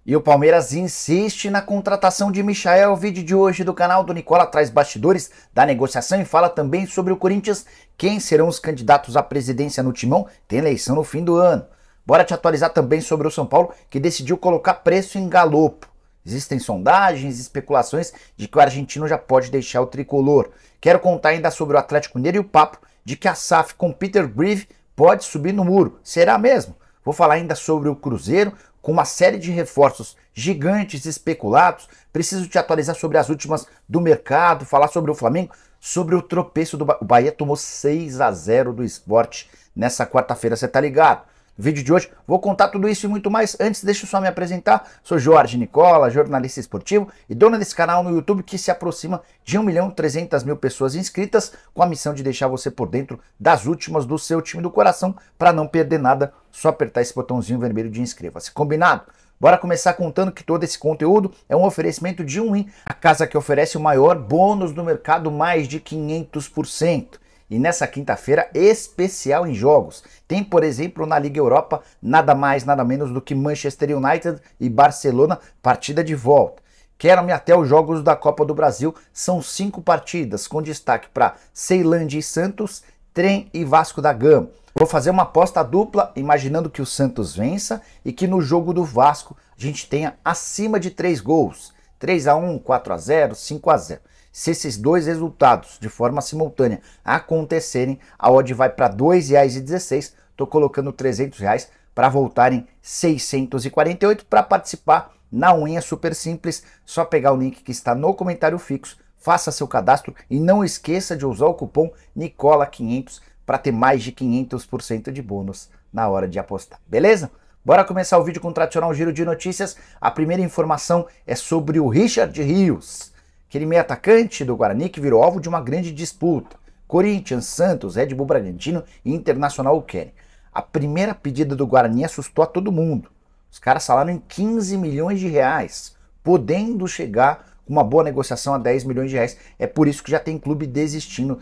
E o Palmeiras insiste na contratação de Michael. O vídeo de hoje do canal do Nicola traz bastidores da negociação e fala também sobre o Corinthians, quem serão os candidatos à presidência no Timão, tem eleição no fim do ano. Bora te atualizar também sobre o São Paulo, que decidiu colocar preço em galopo. Existem sondagens e especulações de que o argentino já pode deixar o tricolor. Quero contar ainda sobre o Atlético Mineiro e o papo de que a SAF com Peter Grieve pode subir no muro. Será mesmo? Vou falar ainda sobre o Cruzeiro, com uma série de reforços gigantes especulados. Preciso te atualizar sobre as últimas do mercado, falar sobre o Flamengo, sobre o tropeço do o Bahia tomou 6-0 do Sport nessa quarta-feira, você tá ligado? No vídeo de hoje vou contar tudo isso e muito mais. Antes, deixa eu só me apresentar. Sou Jorge Nicola, jornalista esportivo e dono desse canal no YouTube que se aproxima de 1.300.000 pessoas inscritas, com a missão de deixar você por dentro das últimas do seu time do coração. Para não perder nada, só apertar esse botãozinho vermelho de inscreva-se. Combinado? Bora começar contando que todo esse conteúdo é um oferecimento de Win, a casa que oferece o maior bônus do mercado, mais de 500%. E nessa quinta-feira, especial em jogos. Tem, por exemplo, na Liga Europa, nada mais, nada menos do que Manchester United e Barcelona, partida de volta. Quero-me até os jogos da Copa do Brasil, são 5 partidas, com destaque para Ceilândia e Santos, Trem e Vasco da Gama. Vou fazer uma aposta dupla, imaginando que o Santos vença e que no jogo do Vasco a gente tenha acima de 3 gols. 3-1, 4-0, 5-0. Se esses dois resultados de forma simultânea acontecerem, a odd vai para R$ 2,16. Estou colocando R$ 300 para voltarem 648. Para participar na unha super simples, só pegar o link que está no comentário fixo, faça seu cadastro e não esqueça de usar o cupom NICOLA500 para ter mais de 500% de bônus na hora de apostar, beleza? Bora começar o vídeo com o tradicional giro de notícias. A primeira informação é sobre o Richard Rios, aquele meio atacante do Guarani que virou alvo de uma grande disputa. Corinthians, Santos, Red Bull Bragantino e Internacional o querem. A primeira pedida do Guarani assustou a todo mundo. Os caras falaram em 15 milhões de reais, podendo chegar com uma boa negociação a 10 milhões de reais. É por isso que já tem clube desistindo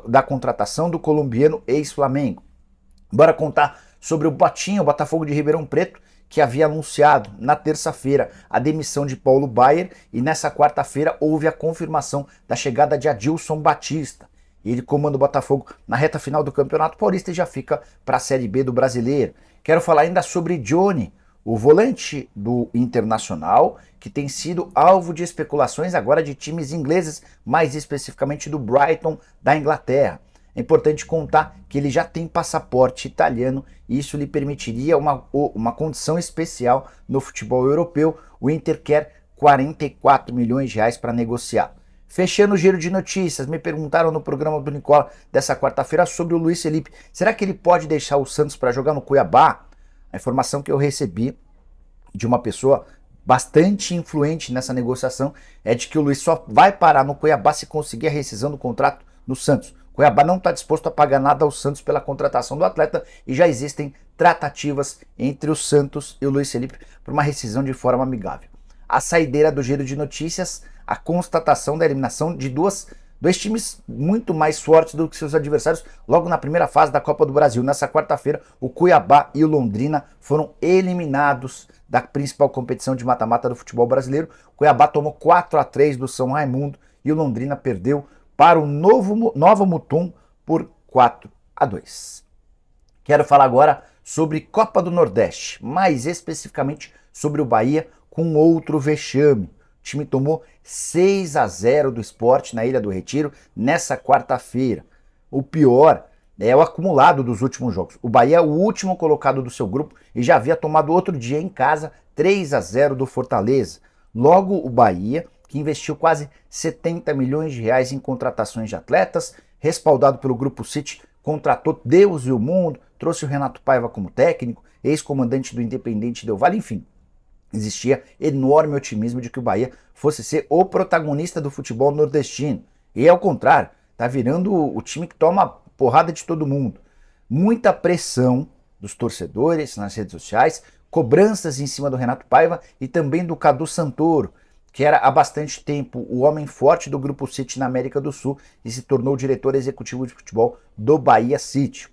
da contratação do colombiano ex-Flamengo. Bora contar sobre o Botinha, o Botafogo de Ribeirão Preto, que havia anunciado na terça-feira a demissão de Paulo Baier, e nessa quarta-feira houve a confirmação da chegada de Adilson Batista. Ele comanda o Botafogo na reta final do Campeonato Paulista e já fica para a Série B do Brasileiro. Quero falar ainda sobre Johnny, o volante do Internacional, que tem sido alvo de especulações agora de times ingleses, mais especificamente do Brighton da Inglaterra. É importante contar que ele já tem passaporte italiano e isso lhe permitiria uma condição especial no futebol europeu. O Inter quer 44 milhões de reais para negociar. Fechando o giro de notícias, me perguntaram no programa do Nicola dessa quarta-feira sobre o Luiz Felipe. Será que ele pode deixar o Santos para jogar no Cuiabá? A informação que eu recebi de uma pessoa bastante influente nessa negociação é de que o Luiz só vai parar no Cuiabá se conseguir a rescisão do contrato no Santos. Cuiabá não está disposto a pagar nada ao Santos pela contratação do atleta e já existem tratativas entre o Santos e o Luiz Felipe por uma rescisão de forma amigável. A saideira do giro de notícias, a constatação da eliminação de dois times muito mais fortes do que seus adversários logo na primeira fase da Copa do Brasil. Nessa quarta-feira, o Cuiabá e o Londrina foram eliminados da principal competição de mata-mata do futebol brasileiro. O Cuiabá tomou 4-3 do São Raimundo e o Londrina perdeu para o Nova Mutum por 4-2. Quero falar agora sobre Copa do Nordeste, mais especificamente sobre o Bahia com outro vexame. O time tomou 6-0 do Sport na Ilha do Retiro nessa quarta-feira. O pior é o acumulado dos últimos jogos. O Bahia é o último colocado do seu grupo e já havia tomado outro dia em casa 3-0 do Fortaleza. Logo, o Bahia, que investiu quase 70 milhões de reais em contratações de atletas, respaldado pelo Grupo City, contratou Deus e o mundo, trouxe o Renato Paiva como técnico, ex-comandante do Independente Del Valle, enfim. Existia enorme otimismo de que o Bahia fosse ser o protagonista do futebol nordestino. E ao contrário, tá virando o time que toma porrada de todo mundo. Muita pressão dos torcedores nas redes sociais, cobranças em cima do Renato Paiva e também do Cadu Santoro, que era há bastante tempo o homem forte do Grupo City na América do Sul e se tornou diretor executivo de futebol do Bahia City.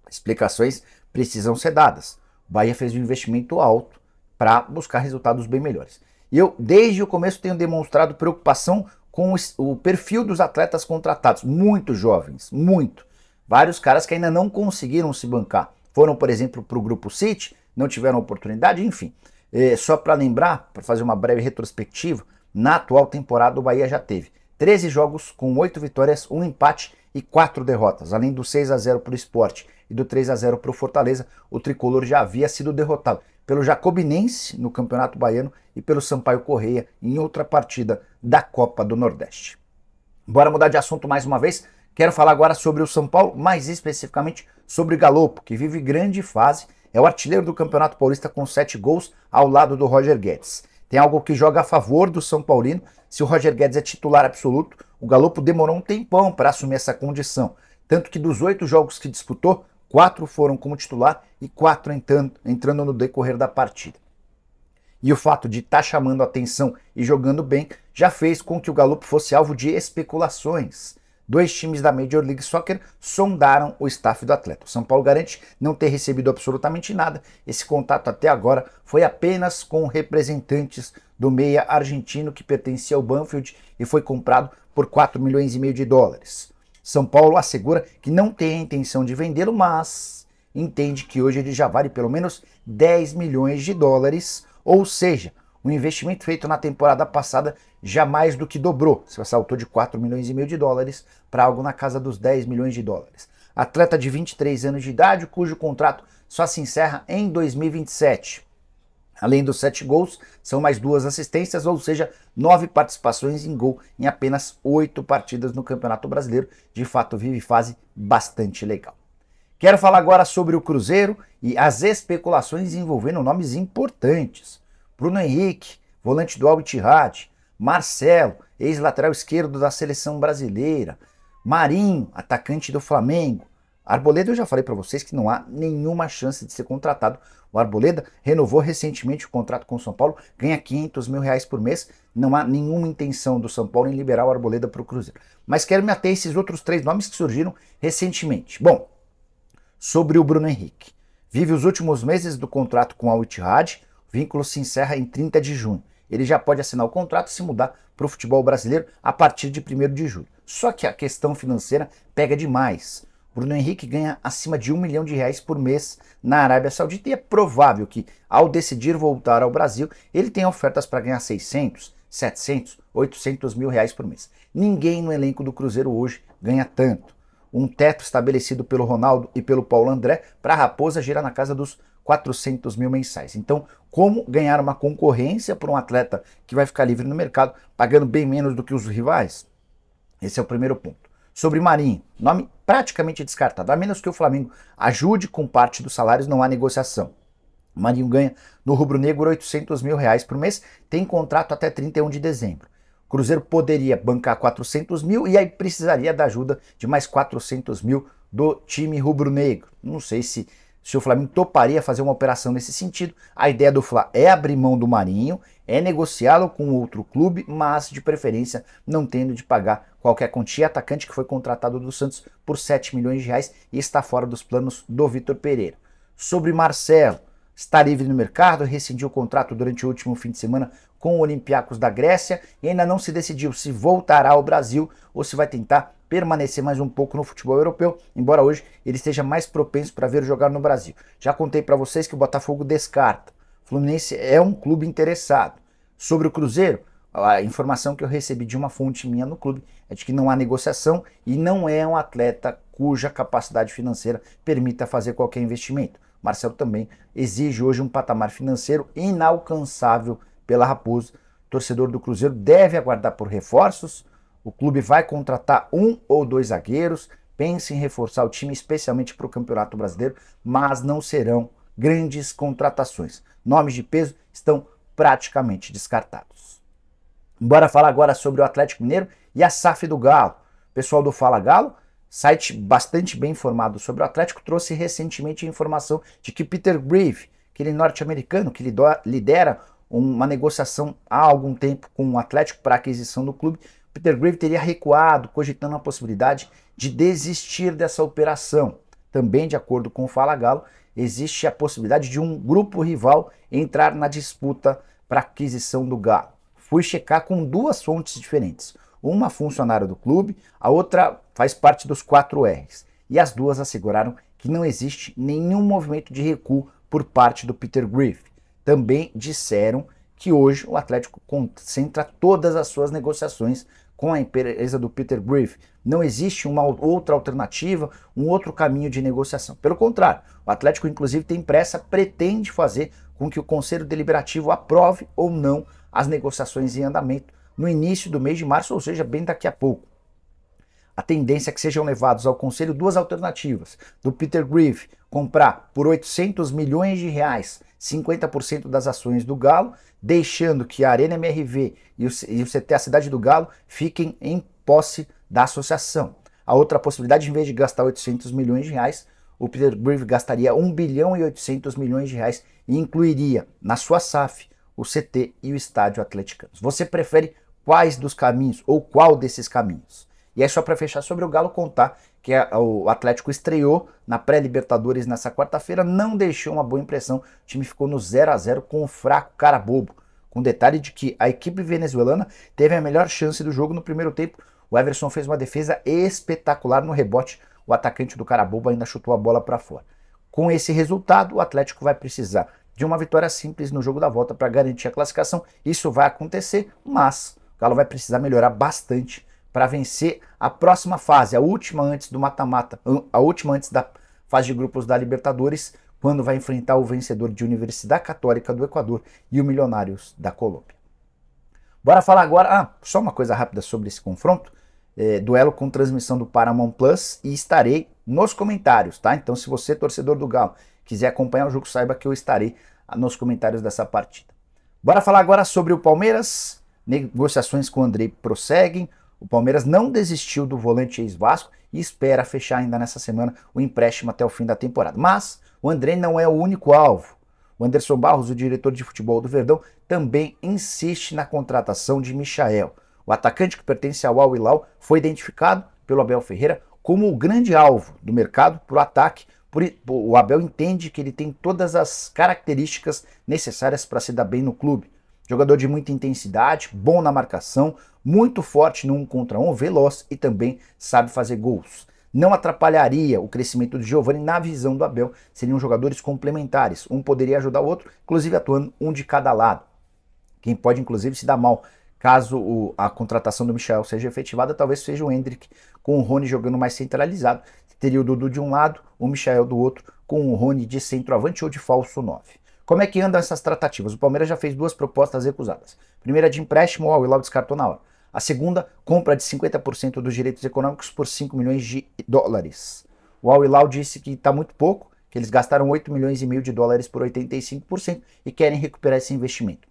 Explicações precisam ser dadas. O Bahia fez um investimento alto para buscar resultados bem melhores. E eu, desde o começo, tenho demonstrado preocupação com o perfil dos atletas contratados, muito jovens, muito. Vários caras que ainda não conseguiram se bancar. Foram, por exemplo, para o Grupo City, não tiveram oportunidade, enfim. Só para lembrar, para fazer uma breve retrospectiva, na atual temporada o Bahia já teve 13 jogos com 8 vitórias, 1 empate e 4 derrotas. Além do 6-0 para o Sport e do 3-0 para o Fortaleza, o tricolor já havia sido derrotado pelo Jacobinense no Campeonato Baiano e pelo Sampaio Corrêa em outra partida da Copa do Nordeste. Bora mudar de assunto mais uma vez. Quero falar agora sobre o São Paulo, mais especificamente sobre o Galopo, que vive grande fase. É o artilheiro do Campeonato Paulista com 7 gols ao lado do Roger Guedes. Tem algo que joga a favor do São Paulino. Se o Roger Guedes é titular absoluto, o Galopo demorou um tempão para assumir essa condição. Tanto que dos 8 jogos que disputou, 4 foram como titular e 4 entrando no decorrer da partida. E o fato de estar chamando a atenção e jogando bem já fez com que o Galopo fosse alvo de especulações. 2 times da Major League Soccer sondaram o staff do atleta. O São Paulo garante não ter recebido absolutamente nada. Esse contato até agora foi apenas com representantes do meia argentino que pertencia ao Banfield e foi comprado por 4 milhões e meio de dólares. São Paulo assegura que não tem a intenção de vendê-lo, mas entende que hoje ele já vale pelo menos 10 milhões de dólares, ou seja, o investimento feito na temporada passada já mais do que dobrou, se saltou de 4 milhões e meio de dólares para algo na casa dos 10 milhões de dólares. Atleta de 23 anos de idade, cujo contrato só se encerra em 2027. Além dos 7 gols, são mais 2 assistências, ou seja, 9 participações em gol em apenas 8 partidas no Campeonato Brasileiro. De fato, vive fase bastante legal. Quero falar agora sobre o Cruzeiro e as especulações envolvendo nomes importantes. Bruno Henrique, volante do Al-Ittihad, Marcelo, ex-lateral esquerdo da seleção brasileira, Marinho, atacante do Flamengo. Arboleda, eu já falei para vocês que não há nenhuma chance de ser contratado. O Arboleda renovou recentemente o contrato com o São Paulo, ganha 500 mil reais por mês. Não há nenhuma intenção do São Paulo em liberar o Arboleda para o Cruzeiro. Mas quero me ater a esses outros 3 nomes que surgiram recentemente. Bom, sobre o Bruno Henrique. Vive os últimos meses do contrato com o Al-Ittihad. O vínculo se encerra em 30 de junho. Ele já pode assinar o contrato e se mudar para o futebol brasileiro a partir de 1º de julho. Só que a questão financeira pega demais. Bruno Henrique ganha acima de 1 milhão de reais por mês na Arábia Saudita e é provável que, ao decidir voltar ao Brasil, ele tenha ofertas para ganhar 600, 700, 800 mil reais por mês. Ninguém no elenco do Cruzeiro hoje ganha tanto. Um teto estabelecido pelo Ronaldo e pelo Paulo André para a Raposa gira na casa dos 400 mil mensais. Então, como ganhar uma concorrência por um atleta que vai ficar livre no mercado, pagando bem menos do que os rivais? Esse é o primeiro ponto. Sobre Marinho, nome praticamente descartado. A menos que o Flamengo ajude com parte dos salários, não há negociação. Marinho ganha no rubro-negro 800 mil reais por mês, tem contrato até 31 de dezembro. O Cruzeiro poderia bancar 400 mil e aí precisaria da ajuda de mais 400 mil do time rubro-negro. Não sei se o Flamengo toparia fazer uma operação nesse sentido. A ideia do Fla é abrir mão do Marinho, é negociá-lo com outro clube, mas de preferência não tendo de pagar qualquer quantia. Atacante que foi contratado do Santos por 7 milhões de reais e está fora dos planos do Vitor Pereira. Sobre Marcelo, está livre no mercado, rescindiu o contrato durante o último fim de semana com o Olympiacos da Grécia e ainda não se decidiu se voltará ao Brasil ou se vai tentar permanecer mais um pouco no futebol europeu, embora hoje ele esteja mais propenso para ver jogar no Brasil. Já contei para vocês que o Botafogo descarta. O Fluminense é um clube interessado. Sobre o Cruzeiro, a informação que eu recebi de uma fonte minha no clube é de que não há negociação e não é um atleta cuja capacidade financeira permita fazer qualquer investimento. Marcelo também exige hoje um patamar financeiro inalcançável pela Raposa. O torcedor do Cruzeiro deve aguardar por reforços. O clube vai contratar 1 ou 2 zagueiros, pensa em reforçar o time especialmente para o Campeonato Brasileiro, mas não serão grandes contratações. Nomes de peso estão praticamente descartados. Bora falar agora sobre o Atlético Mineiro e a SAF do Galo. O pessoal do Fala Galo, site bastante bem informado sobre o Atlético, trouxe recentemente a informação de que Peter Grieve, aquele norte-americano que lidera uma negociação há algum tempo com o Atlético para a aquisição do clube, Peter Grieve teria recuado, cogitando a possibilidade de desistir dessa operação. Também, de acordo com o Fala Galo, existe a possibilidade de um grupo rival entrar na disputa para aquisição do Galo. Fui checar com duas fontes diferentes. Uma funcionária do clube, a outra faz parte dos 4 Rs. E as duas asseguraram que não existe nenhum movimento de recuo por parte do Peter Griff. Também disseram que hoje o Atlético concentra todas as suas negociações com a empresa do Peter Griff. Não existe uma outra alternativa, um outro caminho de negociação. Pelo contrário, o Atlético inclusive tem pressa, pretende fazer com que o Conselho Deliberativo aprove ou não as negociações em andamento no início do mês de março, ou seja, bem daqui a pouco. A tendência é que sejam levados ao Conselho duas alternativas. Do Peter Griff comprar por 800 milhões de reais 50% das ações do Galo, deixando que a Arena MRV e o CT, a Cidade do Galo, fiquem em posse da associação. A outra possibilidade, em vez de gastar 800 milhões de reais, o Peter Griff gastaria 1 bilhão e 800 milhões de reais e incluiria na sua SAF o CT e o Estádio Atleticano. Você prefere quais dos caminhos ou qual desses caminhos? E aí, só para fechar sobre o Galo, contar que o Atlético estreou na pré-Libertadores nessa quarta-feira, não deixou uma boa impressão, o time ficou no 0 a 0 com o fraco Carabobo, com detalhe de que a equipe venezuelana teve a melhor chance do jogo no primeiro tempo. O Everson fez uma defesa espetacular no rebote, o atacante do Carabobo ainda chutou a bola para fora. Com esse resultado, o Atlético vai precisar de uma vitória simples no jogo da volta para garantir a classificação. Isso vai acontecer, mas o Galo vai precisar melhorar bastante para vencer a próxima fase, a última antes do mata-mata, a última antes da fase de grupos da Libertadores, quando vai enfrentar o vencedor de Universidade Católica do Equador e o Milionários da Colômbia. Bora falar agora, só uma coisa rápida sobre esse confronto, duelo com transmissão do Paramount Plus, e estarei nos comentários, tá? Então, se você, torcedor do Galo, quiser acompanhar o jogo, saiba que eu estarei nos comentários dessa partida. Bora falar agora sobre o Palmeiras. Negociações com o Andrei prosseguem. O Palmeiras não desistiu do volante ex-Vasco e espera fechar ainda nessa semana o empréstimo até o fim da temporada. Mas o Andrei não é o único alvo. O Anderson Barros, o diretor de futebol do Verdão, também insiste na contratação de Michael. O atacante, que pertence ao Al Hilal, foi identificado pelo Abel Ferreira como o grande alvo do mercado para o ataque. O Abel entende que ele tem todas as características necessárias para se dar bem no clube. Jogador de muita intensidade, bom na marcação, muito forte no 1 contra 1, veloz e também sabe fazer gols. Não atrapalharia o crescimento de Giovani na visão do Abel, seriam jogadores complementares, um poderia ajudar o outro, inclusive atuando um de cada lado. Quem pode inclusive se dar mal caso a contratação do Michael seja efetivada, talvez seja o Hendrick, com o Rony jogando mais centralizado, teria o Dudu de um lado, o Michael do outro, com o Rony de centroavante ou de falso 9. Como é que andam essas tratativas? O Palmeiras já fez 2 propostas recusadas. Primeira de empréstimo, o Al Hilal descartou na hora. A segunda, compra de 50% dos direitos econômicos por 5 milhões de dólares. O Al Hilal disse que está muito pouco, que eles gastaram 8 milhões e meio de dólares por 85% e querem recuperar esse investimento.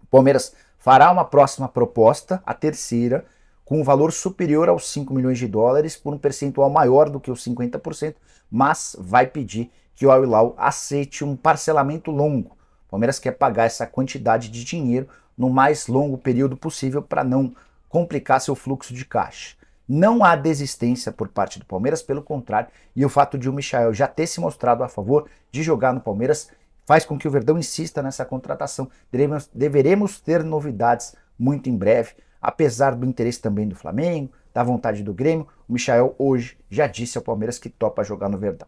O Palmeiras fará uma próxima proposta, a terceira, com um valor superior aos 5 milhões de dólares, por um percentual maior do que os 50%, mas vai pedir que o Al Hilal aceite um parcelamento longo. O Palmeiras quer pagar essa quantidade de dinheiro no mais longo período possível para não complicar seu fluxo de caixa. Não há desistência por parte do Palmeiras, pelo contrário, e o fato de o Michael já ter se mostrado a favor de jogar no Palmeiras faz com que o Verdão insista nessa contratação. Deveremos ter novidades muito em breve, apesar do interesse também do Flamengo, da vontade do Grêmio. O Michael hoje já disse ao Palmeiras que topa jogar no Verdão.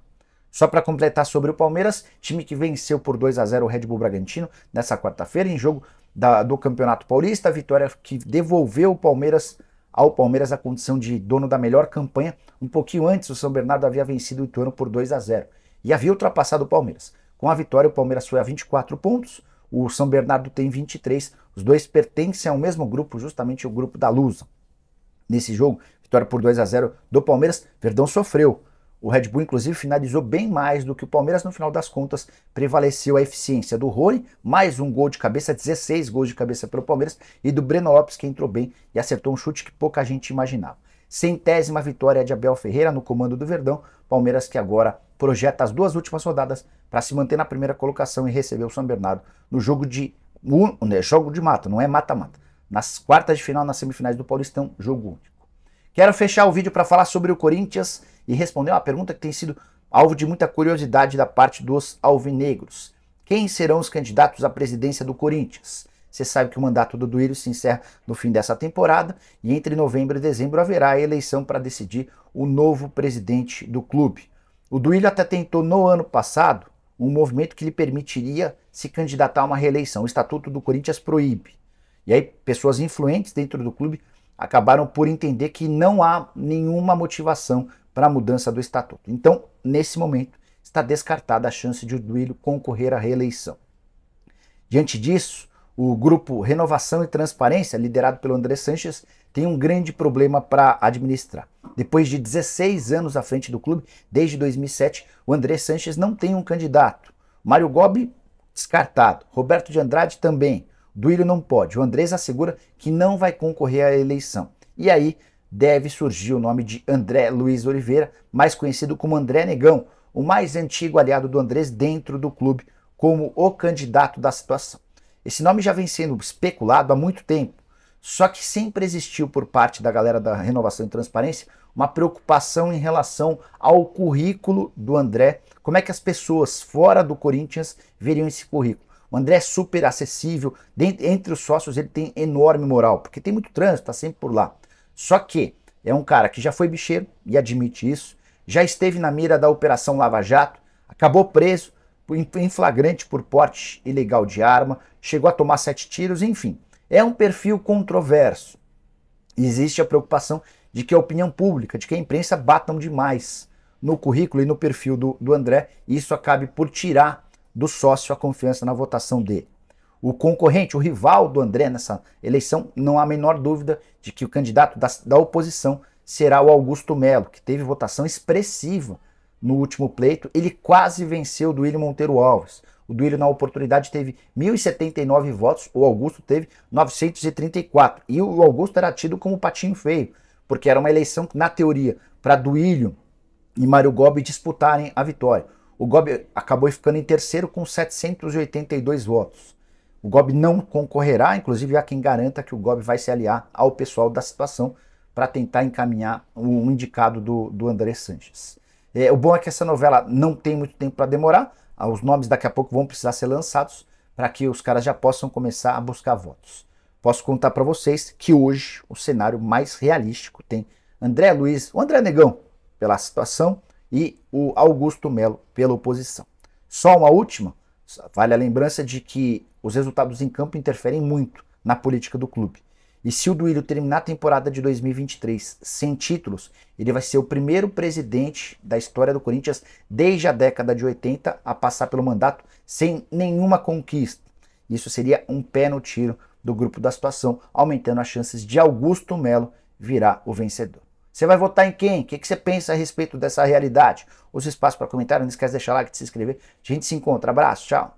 Só para completar sobre o Palmeiras, time que venceu por 2 a 0 o Red Bull Bragantino nessa quarta-feira em jogo do Campeonato Paulista, a vitória que devolveu ao Palmeiras a condição de dono da melhor campanha. Um pouquinho antes, o São Bernardo havia vencido o Ituano por 2 a 0 e havia ultrapassado o Palmeiras. Com a vitória, o Palmeiras foi a 24 pontos, o São Bernardo tem 23, os dois pertencem ao mesmo grupo, justamente o grupo da Lusa. Nesse jogo, vitória por 2 a 0 do Palmeiras, Verdão sofreu. O Red Bull, inclusive, finalizou bem mais do que o Palmeiras. No final das contas, prevaleceu a eficiência do Rony, mais um gol de cabeça, 16 gols de cabeça pelo Palmeiras, e do Breno Lopes, que entrou bem e acertou um chute que pouca gente imaginava. 100ª vitória de Abel Ferreira no comando do Verdão, Palmeiras que agora projeta as 2 últimas rodadas para se manter na primeira colocação e receber o São Bernardo no jogo de mata, não é mata-mata. Nas quartas de final, nas semifinais do Paulistão, jogo único. Quero fechar o vídeo para falar sobre o Corinthians e responder uma pergunta que tem sido alvo de muita curiosidade da parte dos alvinegros. Quem serão os candidatos à presidência do Corinthians? Você sabe que o mandato do Duílio se encerra no fim dessa temporada e entre novembro e dezembro haverá a eleição para decidir o novo presidente do clube. O Duílio até tentou no ano passado um movimento que lhe permitiria se candidatar a uma reeleição. O Estatuto do Corinthians proíbe. E aí pessoas influentes dentro do clube acabaram por entender que não há nenhuma motivação para a mudança do Estatuto. Então, nesse momento, está descartada a chance de o Duílio concorrer à reeleição. Diante disso, o grupo Renovação e Transparência, liderado pelo André Sanches, tem um grande problema para administrar. Depois de 16 anos à frente do clube, desde 2007, o André Sanches não tem um candidato. Mário Gobi, descartado. Roberto de Andrade também. Duílio não pode. O Andrés assegura que não vai concorrer à eleição. E aí deve surgir o nome de André Luiz Oliveira, mais conhecido como André Negão, o mais antigo aliado do Andrés dentro do clube, como o candidato da situação. Esse nome já vem sendo especulado há muito tempo, só que sempre existiu por parte da galera da Renovação e Transparência uma preocupação em relação ao currículo do André, como é que as pessoas fora do Corinthians veriam esse currículo. O André é super acessível, entre os sócios ele tem enorme moral, porque tem muito trânsito, está sempre por lá. Só que é um cara que já foi bicheiro, e admite isso, já esteve na mira da Operação Lava Jato, acabou preso em flagrante por porte ilegal de arma, chegou a tomar 7 tiros, enfim. É um perfil controverso. Existe a preocupação de que a opinião pública, de que a imprensa batam demais no currículo e no perfil do André, e isso acabe por tirar do sócio a confiança na votação dele. O concorrente, o rival do André nessa eleição, não há a menor dúvida de que o candidato da oposição será o Augusto Melo, que teve votação expressiva no último pleito. Ele quase venceu o Duílio Monteiro Alves. O Duílio, na oportunidade, teve 1.079 votos, o Augusto teve 934. E o Augusto era tido como patinho feio, porque era uma eleição, na teoria, para Duílio e Mário Gobi disputarem a vitória. O Gobi acabou ficando em terceiro com 782 votos. O Gobi não concorrerá, inclusive há quem garanta que o Gobi vai se aliar ao pessoal da situação para tentar encaminhar o indicado do André Sanches. O bom é que essa novela não tem muito tempo para demorar, os nomes daqui a pouco vão precisar ser lançados para que os caras já possam começar a buscar votos. Posso contar para vocês que hoje o cenário mais realístico tem André Luiz, o André Negão pela situação e o Augusto Melo pela oposição. Só uma última, vale a lembrança de que os resultados em campo interferem muito na política do clube. E se o Duílio terminar a temporada de 2023 sem títulos, ele vai ser o primeiro presidente da história do Corinthians desde a década de 80 a passar pelo mandato sem nenhuma conquista. Isso seria um pé no tiro do grupo da situação, aumentando as chances de Augusto Melo virar o vencedor. Você vai votar em quem? O que você pensa a respeito dessa realidade? Os espaços para comentário, não esquece de deixar like, de se inscrever. A gente se encontra. Abraço, tchau.